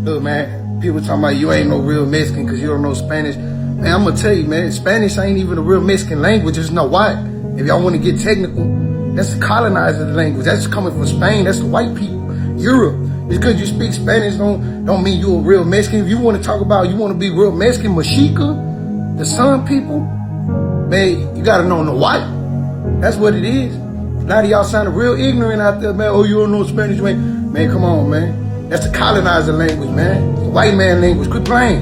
Look, man, people talking about you ain't no real Mexican because you don't know Spanish. Man, I'm gonna tell you, man, Spanish ain't even a real Mexican language. Just know why. If y'all want to get technical, that's the colonizer's language. That's coming from Spain. That's the white people. Europe. Just because you speak Spanish don't mean you a real Mexican. If you want to talk about you want to be real Mexican, Mexica, the Sun people, man, you gotta know the white. That's what it is. A lot of y'all sounding real ignorant out there, man. Oh, you don't know Spanish, man. Man, come on, man. That's the colonizer language, man. It's the white man language. Quit playing.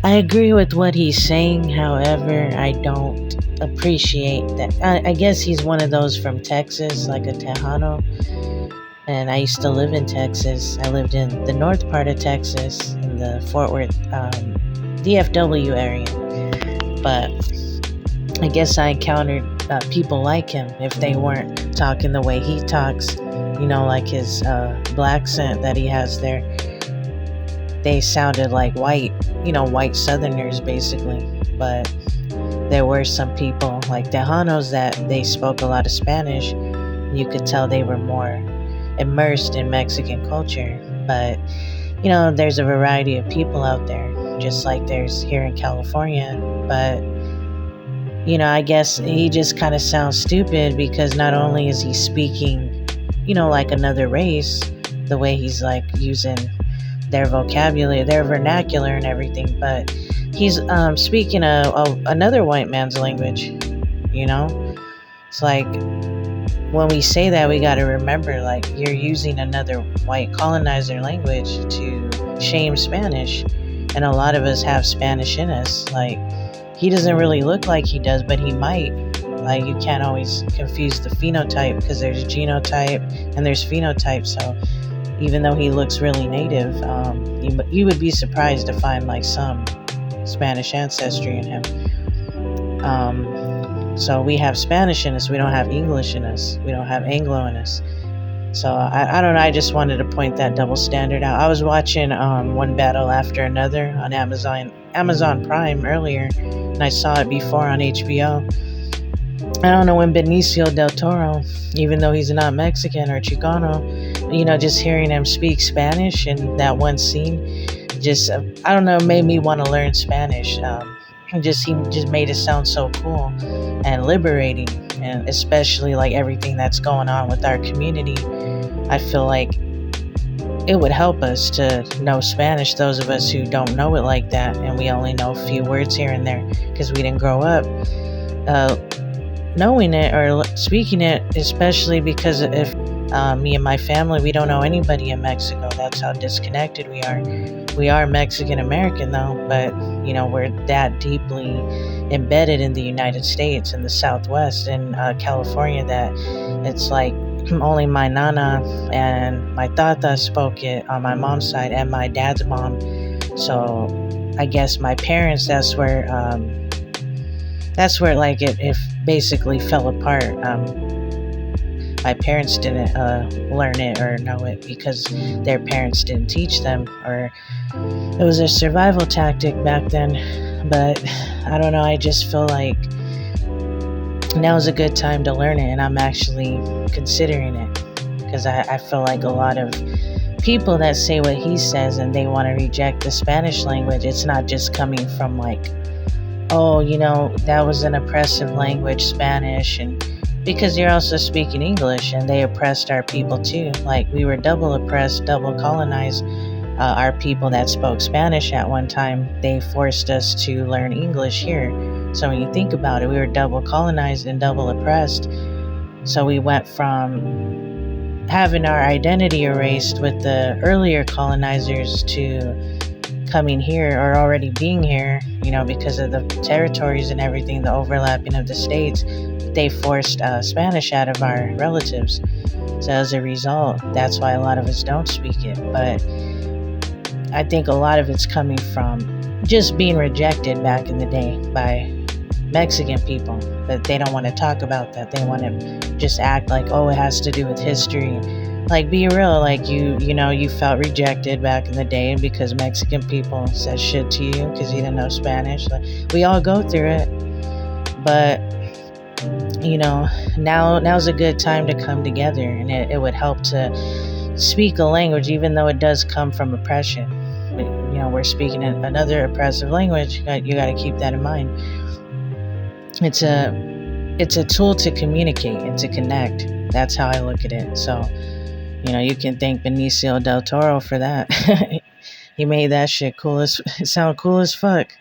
I agree with what he's saying. However, I don't appreciate that. I guess he's one of those from Texas, like a Tejano. And I used to live in Texas. I lived in the north part of Texas, in the Fort Worth, DFW area. But I guess I encountered people like him. If they weren't talking the way he talks, like his black accent that he has there, they sounded like white Southerners basically. But there were some people like Tejanos that they spoke a lot of Spanish. You could tell they were more immersed in Mexican culture. But there's a variety of people out there, just like there's here in California. But I guess he just kind of sounds stupid because not only is he speaking like another race, the way he's like using their vocabulary, their vernacular and everything, but he's speaking another white man's language. It's like, when we say that, we got to remember, like, you're using another white colonizer language to shame Spanish, and a lot of us have Spanish in us. Like, he doesn't really look like he does, but he might. Like, you can't always confuse the phenotype, because there's genotype and there's phenotype. So even though he looks really native, you would be surprised to find like some Spanish ancestry in him. So we have Spanish in us, we don't have English in us, we don't have Anglo in us. So I don't know, I just wanted to point that double standard out. I was watching one battle after another on Amazon Prime earlier, and I saw it before on HBO. I don't know, when Benicio del Toro, even though he's not Mexican or Chicano, just hearing him speak Spanish in that one scene, just, I don't know, made me want to learn Spanish. He just made it sound so cool and liberating, and especially like everything that's going on with our community. I feel like it would help us to know Spanish, those of us who don't know it like that, and we only know a few words here and there because we didn't grow up knowing it or speaking it, especially because if me and my family, we don't know anybody in Mexico. That's how disconnected we are. We are Mexican American though, but we're that deeply embedded in the United States, in the Southwest, in California, that it's like only my nana and my tata spoke it on my mom's side and my dad's mom. So I guess my parents, that's where like it basically fell apart. My parents didn't learn it or know it because their parents didn't teach them, or it was a survival tactic back then. But I don't know, I just feel like now's a good time to learn it, and I'm actually considering it, because I feel like a lot of people that say what he says and they want to reject the Spanish language, it's not just coming from like, oh, that was an oppressive language, Spanish, and because you're also speaking English, and they oppressed our people too. Like, we were double oppressed, double colonized. Our people that spoke Spanish at one time, they forced us to learn English here. So when you think about it, we were double colonized and double oppressed. So we went from having our identity erased with the earlier colonizers to coming here, or already being here, because of the territories and everything, the overlapping of the states. They forced Spanish out of our relatives. So as a result, that's why a lot of us don't speak it. But I think a lot of it's coming from just being rejected back in the day by Mexican people, but they don't want to talk about that. They want to just act like, oh, it has to do with history. Like, be real, like you felt rejected back in the day because Mexican people said shit to you because you didn't know Spanish. Like, we all go through it, but now's a good time to come together, and it would help to speak a language, even though it does come from oppression. You know, we're speaking another oppressive language. You got to keep that in mind. It's a tool to communicate and to connect. That's how I look at it. So, you know, you can thank Benicio del Toro for that. He made that shit sound cool as fuck.